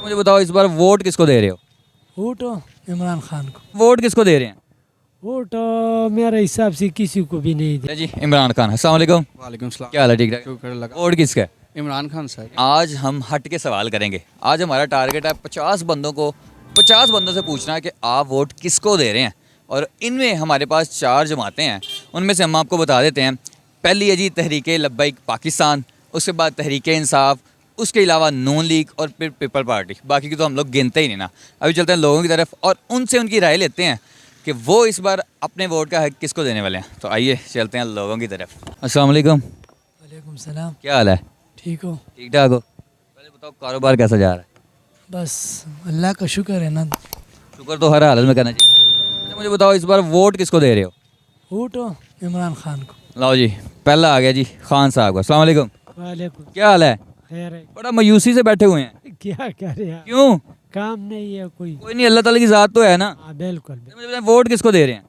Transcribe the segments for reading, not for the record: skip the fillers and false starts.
मुझे बताओ इस बार वोट किसको दे रहे हो? वोट इमरान खान को। वोट किसको दे रहे हैं? वोट मेरे हिसाब से किसी को भी नहीं दे। जी इमरान खान। अस्सलाम वालेकुम। वालेकुम सलाम। क्या हाल है? ठीक ठाक। शुक्र लगा। वोट किसका है? इमरान खान सर। आज हम हट के सवाल करेंगे। आज हमारा टारगेट है 50 बंदों को 50 बंदों से पूछना है कि आप वोट किसको दे रहे हैं। और इनमें हमारे पास 4 जमातें हैं, उनमें से हम आपको बता देते हैं। पहली है जी तहरीक लब्बैक पाकिस्तान, उसके बाद तहरीक इंसाफ, उसके अलावा नून लीग और फिर पीपल पार्टी। बाकी की तो हम लोग गिनते ही नहीं ना। अभी चलते हैं लोगों की तरफ और उनसे उनकी राय लेते हैं कि वो इस बार अपने वोट का हक किसको देने वाले हैं। तो आइए चलते हैं लोगों की तरफ। अस्सलाम वालेकुम। वालेकुम सलाम। क्या हाल है? ठीक हो? ठीक ठाक हो? पहले बताओ कारोबार कैसा जा रहा है? बस अल्लाह का शुक्र है ना। शुक्र तो हर हालत में करना चाहिए। अच्छा मुझे बताओ इस बार वोट किसको दे रहे हो? वोट इमरान खान को। लाओ जी, पहला आ गया जी खान साहब का। अस्सलाम वालेकुम। वालेकुम। क्या हाल है? खैर है। बड़ा मायूसी से बैठे हुए हैं, क्या करे यार, क्यों? काम नहीं है कोई। कोई नहीं, अल्लाह ताला की ज़ात तो है ना। हाँ बिल्कुल। मुझे बताएं वोट किसको दे रहे हैं?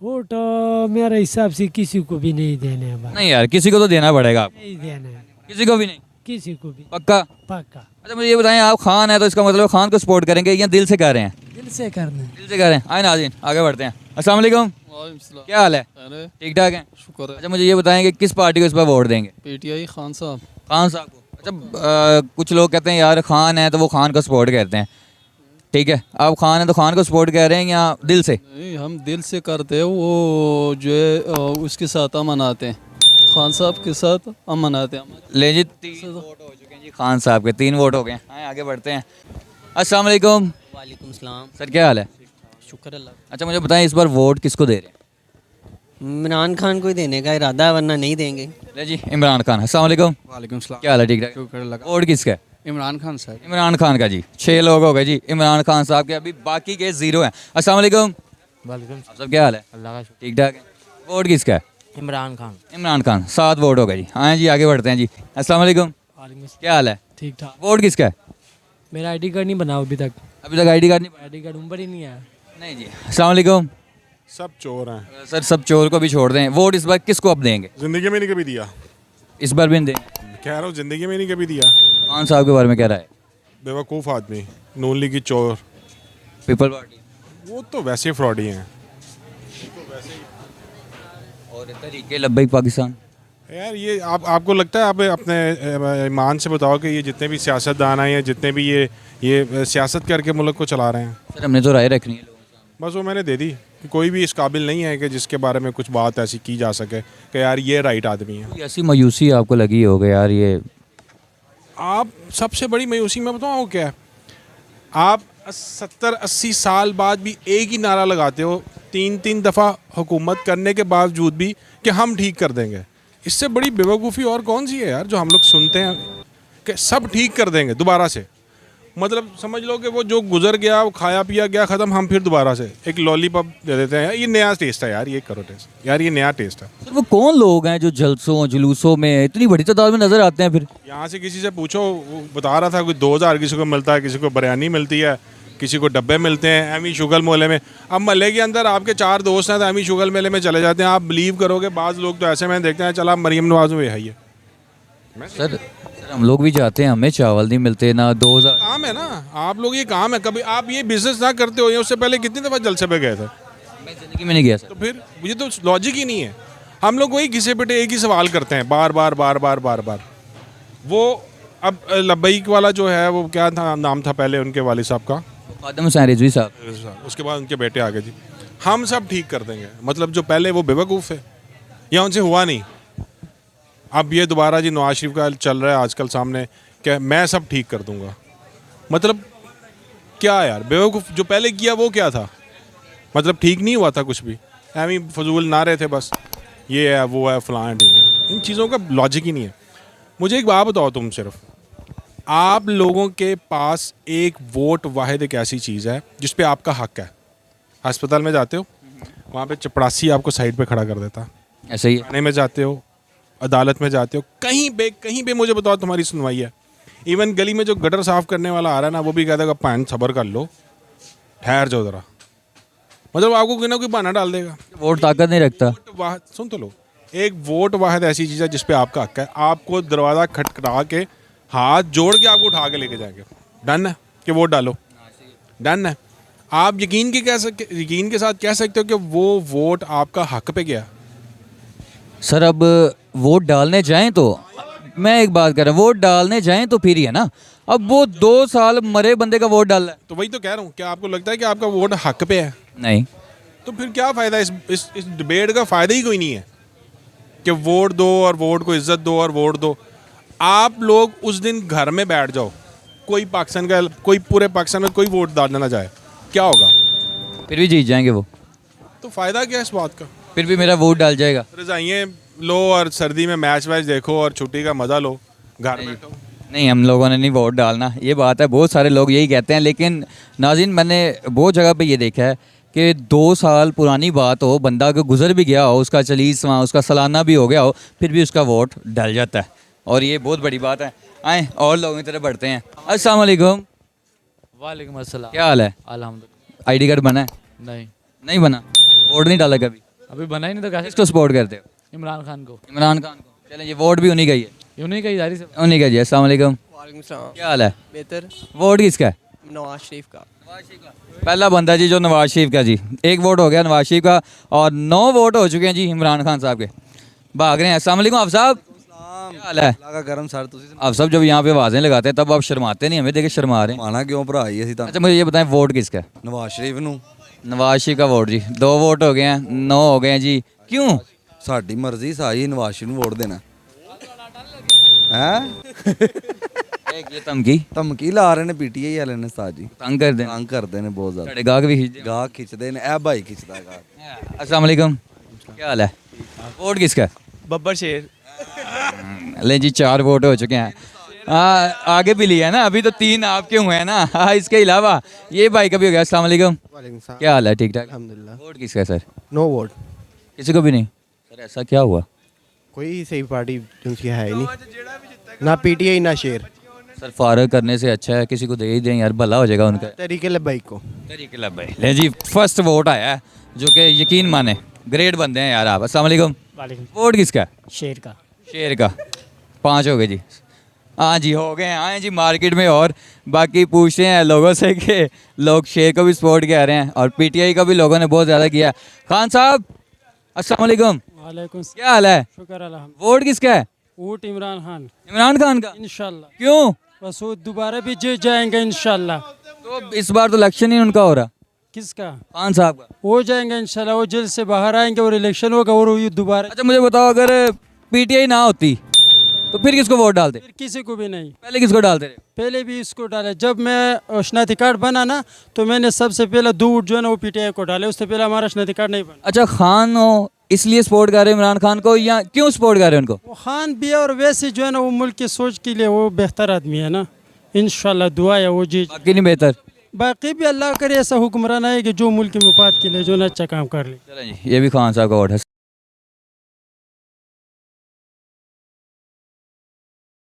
वोट मेरे हिसाब से किसी को भी नहीं देने हैं भाई। नहीं यार, किसी को तो देना पड़ेगा आपको। नहीं देने हैं किसी को भी नहीं? किसी को भी। पक्का? पक्का। अच्छा मुझे ये बताएं, आप खान है तो इसका मतलब खान को सपोर्ट करेंगे या दिल से कह रहे हैं? दिल से करना है। दिल से कह रहे हैं। आए नाज़रीन आगे बढ़ते हैं। अस्सलाम वालेकुम। क्या हाल है? ठीक ठाक है? शुक्र है। अच्छा मुझे ये बताएं कि किस पार्टी को इस बार वोट देंगे? पीटीआई खान साहब। खान साहब को। अच्छा कुछ लोग कहते हैं यार खान है तो वो खान को सपोर्ट करते हैं। ठीक है, आप खान है तो खान को सपोर्ट कर रहे हैं या दिल से? नहीं, हम दिल से करते हैं। वो जो है उसके साथ हम मनाते हैं, खान साहब के साथ हम मनाते हैं। ले जी 3 वोट हो चुके हैं जी खान साहब के, 3 वोट हो गए हैं। आए आगे बढ़ते हैं। अस्सलाम वालेकुम। वालेकुम सलाम। सर क्या हाल है? शुक्र अल्लाह। अच्छा मुझे बताएं इस बार वोट किसको दे रहे हैं? इमरान खान को ही देने का इरादा है, वरना नहीं देंगे। ले जी इमरान खान। अस्सलाम वालेकुम। वालेकुम सलाम। क्या हाल है? ठीक ठाक। शुक्र लगा। वोट किसका है? इमरान खान सर। इमरान खान का जी। 6 लोग हो गए जी इमरान खान साहब के, अभी बाकी के 0 हैं। अस्सलाम वालेकुम। वालेकुम आप सब क्या हाल है? अल्लाह का शुक्र। ठीक ठाक है। वोट किसका है? इमरान खान। इमरान खान। 7 वोट हो गए जी। आए जी आगे बढ़ते हैं जी। अस्सलाम वालेकुम। क्या हाल है? ठीक ठाक। वोट किसका है? मेरा आईडी कार्ड नहीं बना अभी तक। अभी तक आईडी कार्ड नहीं? आईडी कार्ड उम्र ही नहीं आया। नहीं जी। अस्सलाम वालेकुम। सब चोर हैं। सर सब चोर को भी छोड़ दें। वोट इस बार किसको अब देंगे? जिंदगी में नहीं कभी दिया। इस बार भी नहीं देंगे? कह रहा हूँ जिंदगी में नहीं कभी दिया। खान साहब के बारे में कह रहा है? बेवकूफ़ आदमी, नून लीग की चोर। पीपल पार्टी वो तो वैसे फ्रॉडी हैं और तहरीक लब्बैक पाकिस्तान। यार। ये आपको लगता है, आप अपने ईमान से बताओ कि ये जितने भी सियासतदान हैं या जितने भी ये सियासत करके मुल्क को चला रहे हैं, सर हमने तो राय रखनी है लोगों से। बस वो मैंने दे दी कि कोई भी इस काबिल नहीं है कि जिसके बारे में कुछ बात ऐसी की जा सके कि यार ये राइट आदमी है। कोई ऐसी मायूसी आपको लगी होगी यार ये? आप सबसे बड़ी मायूसी मैं बताऊँ क्या है, आप 70-80 साल बाद भी एक ही नारा लगाते हो 3 दफ़ा हुकूमत करने के बावजूद भी कि हम ठीक कर देंगे। इससे बड़ी बेवकूफ़ी और कौन सी है यार, जो हम लोग सुनते हैं कि सब ठीक कर देंगे दोबारा से। मतलब समझ लो कि वो जो गुजर गया वो खाया पिया गया ख़त्म, हम फिर दोबारा से एक लॉलीपॉप दे देते हैं। ये नया टेस्ट है यार, ये करो टेस्ट यार, ये नया टेस्ट है। सर वो कौन लोग हैं जो जलसों जुलूसों में इतनी बड़ी तादाद में नज़र आते हैं? फिर यहाँ से किसी से पूछो, वो बता रहा था कोई 2000 किसी को मिलता है, किसी को बिरयानी मिलती है, किसी को डब्बे मिलते हैं एमी शुगल मोहल्ले में। अब मोहल्ले के अंदर आपके 4 दोस्त हैं तो एमी शुगल मेले में चले जाते हैं। आप बिलीव करोगे बाज़ लोग तो ऐसे में देखते हैं चला मरीम नवाज में है। सर हम लोग भी जाते हैं, हमें चावल नहीं मिलते ना 2000। काम है ना आप लोग, ये काम है। कभी आप ये बिजनेस ना करते हो या उससे पहले कितनी दफ़ा जलसे पे गए थे? मैं ज़िंदगी में नहीं गया सर। तो फिर मुझे तो लॉजिक ही नहीं है। हम लोग वही घिसे पिटे एक ही सवाल करते हैं बार बार बार बार बार बार। वो अब लब्बैक वाला जो है वो क्या था, नाम था पहले उनके वालिद साहब का, आदम हुसैन रिजवी साहब। उसके बाद उनके बेटे आगे जी। हम सब ठीक कर देंगे, मतलब जो पहले वो बेवकूफ़ है या उनसे हुआ नहीं। अब ये दोबारा जी नवाज शरीफ का चल रहा है आजकल सामने कि मैं सब ठीक कर दूंगा। मतलब क्या यार, बेवकूफ़ जो पहले किया वो क्या था? मतलब ठीक नहीं हुआ था कुछ भी, एम ही फजूल नारे थे बस, ये है वो है फलां ठीक है। इन चीज़ों का लॉजिक ही नहीं है। मुझे एक बात बताओ, तुम सिर्फ आप लोगों के पास एक वोट वाहिद एक ऐसी चीज़ है जिस पे आपका हक है। अस्पताल में जाते हो, वहाँ पे चपरासी आपको साइड पे खड़ा कर देता। ऐसे ही है। थाने में जाते हो, अदालत में जाते हो, कहीं पे मुझे बताओ तुम्हारी सुनवाई है। इवन गली में जो गटर साफ़ करने वाला आ रहा है ना, वो भी कहता है पान सब्र कर लो, ठहर जाओ ज़रा। मतलब आपको कोई ना कोई बहाना डाल देगा। वोट ताकत नहीं रखता। सुन तो लो, एक वोट वाहिद ऐसी चीज़ है जिस पे आपका हक है। आपको दरवाज़ा खटखटा के हाथ जोड़ के आपको उठा के लेके जाएंगे। डन है कि वोट डालो, डन है। आप यकीन के साथ कह सकते हो कि वो वोट आपका हक पे गया। सर अब वोट डालने जाएं तो मैं एक बात कर रहा हूँ, वोट डालने जाएं तो फिर ही है ना। अब वो 2 साल मरे बंदे का वोट डाल रहा है। तो वही तो कह रहा हूँ, क्या आपको लगता है कि आपका वोट हक पे है? नहीं, तो फिर क्या फ़ायदा, इस डिबेट का फ़ायदा ही कोई नहीं है कि वोट दो और वोट को इज्जत दो और वोट दो। आप लोग उस दिन घर में बैठ जाओ, कोई पूरे पाकिस्तान में कोई वोट डालना ना जाए, क्या होगा? फिर भी जीत जाएंगे वो, तो फ़ायदा क्या है इस बात का? फिर भी मेरा वोट डाल जाएगा। रजाइयाँ लो और सर्दी में मैच वैच देखो और छुट्टी का मज़ा लो, घर बैठो। नहीं, हम लोगों ने नहीं वोट डालना, ये बात है। बहुत सारे लोग यही कहते हैं, लेकिन नाज़रीन मैंने बहुत जगह पे ये देखा है कि 2 साल पुरानी बात हो, बंदा अगर गुजर भी गया हो, उसका 40वां उसका सालाना भी हो गया हो, फिर भी उसका वोट डल जाता है, और ये बहुत बड़ी बात है। आए और लोगों की तरफ बढ़ते हैं। अस्सलाम वालेकुम। वालेकुम अस्सलाम। क्या हाल है? अल्हम्दुलिल्लाह। ID कार्ड बना है? नहीं, नहीं बना, वोट नहीं डाला कभी? अभी बना ही नहीं तो कैसे? किसको सपोर्ट करते हो? इमरान खान को। इमरान खान को। चलें, ये वोट भी उन्हीं का ही है। यूँ नहीं कही जारी से। उन्हीं का जी। अस्सलाम वालेकुम। वालेकुम सलाम। क्या हाल है? बेहतर। वोट किसका है? नवाज शरीफ का। पहला बंदा जी जो नवाज शरीफ का जी, 1 वोट हो गया नवाज शरीफ का, और 9 वोट हो चुके हैं जी इमरान खान साहब के। भाग रहे हैं। अस्सलाम वालेकुम आप साहब, क्या हाल है? गरम सर आप सब जब यहाँ पे आवाज़ें लगाते हैं तब आप शर्माते नहीं, हमें देखे शर्मा रहे हैं। माना क्यों भरा ही असी अच्छा मुझे ये बताएं, वोट किसका है? नवाज शरीफ ਨੂੰ नवाज शरीफ का वोट जी। 2 वोट हो गए हैं, 9 हो गए हैं जी। क्यों? ਸਾਡੀ ਮਰਜ਼ੀ ਸਾਈ ਨਵਾਜ਼ ਸ਼ਰੀਫ ਨੂੰ ਵੋਟ ਦੇਣਾ ਹੈ एक ये धमकी ਧਮਕੀ ਲਾ ਰਹੇ ਨੇ ਪੀਟੀਆਈ ਵਾਲੇ ਨੇ ਉਸਤਾਦ ਜੀ तंग कर देना, ਤੰਗ ਕਰਦੇ ਨੇ ਬਹੁਤ ਜ਼ਿਆਦਾ साढ़े गाहक भी खींच ਗਾਹ ਖਿੱਚਦੇ ਨੇ ਇਹ ਭਾਈ ਖਿੱਚਦਾ ਗਾਹ अस्सलाम वालेकुम, क्या हाल है? वोट किसका है? बब्बर शेर। ले जी 4 वोट हो चुके हैं। आगे भी लिया है ना, अभी तो 3 आपके हुए हैं ना। हाँ, इसके अलावा ये भाई का भी हो गया। अस्सलाम वालेकुम, वालेकुम सलाम। क्या हाल है? ठीक ठाक, अल्हम्दुलिल्लाह। वोट किसका है सर? No vote. किसी को भी नहीं सर? ऐसा क्या हुआ कोई सही पार्टी उनकी है ही नहीं, ना पीटीआई ना शेर। सर? फारग करने से अच्छा है किसी को दे ही दें यार, भला हो जाएगा उनका। तरीके लब्बैक को। तरीके लब भाई। ले जी फर्स्ट वोट आया है, जो कि यकीन माने ग्रेट बंदे हैं यार आप। अस्सलाम वालेकुम। वालेकुम। वोट किसका है? शेर का। शेर का। 5 हो गए जी। हाँ जी, हो गए हैं। आए जी मार्केट में, और बाकी पूछते हैं लोगों से कि लोग शेर को भी सपोर्ट कर रहे हैं, और पीटीआई का भी लोगों ने बहुत ज़्यादा किया। खान साहब अस्सलाम वालेकुम, वालेकुम। क्या हाल है? शुक्र अल्हम्दुलिल्लाह। वोट किसका है? वोट इमरान खान इमरान खान का। इंशाल्लाह। क्यों? बस वो दोबारा भी जीत जाएंगे इंशाल्लाह। तो इस बार तो इलेक्शन ही उनका हो रहा, किसका? खान साहब का। हो जाएंगे इंशाल्लाह, वो जेल से बाहर आएंगे और इलेक्शन होगा और ये दोबारा। अच्छा मुझे बताओ, अगर पीटीआई ना होती तो फिर किसको वोट डालते? फिर किसी को भी नहीं। पहले किसको डालते रहे? पहले भी इसको डाला, जब मैं शनाख्ती कार्ड बना ना तो मैंने सबसे पहले 2 वोट जो है ना वो पीटीआई को डाले, उससे पहले हमारा शनाख्ती कार्ड नहीं बना। अच्छा, खान हो इसलिए सपोर्ट कर रहे हैं इमरान खान को, या क्यों सपोर्ट कर रहे हैं उनको? वो खान भी है और वैसे जो है ना वो मुल्क की सोच के लिए वो बेहतर आदमी है ना, इंशाल्लाह दुआ है वो जीत। बाकी नहीं बेहतर? बाकी भी अल्लाह करे ऐसा हुक्मरान आए कि जो मुल्क के मुफाद के लिए जो ना अच्छा काम कर ले। चलें जी, ये भी खान साहब का वोट है।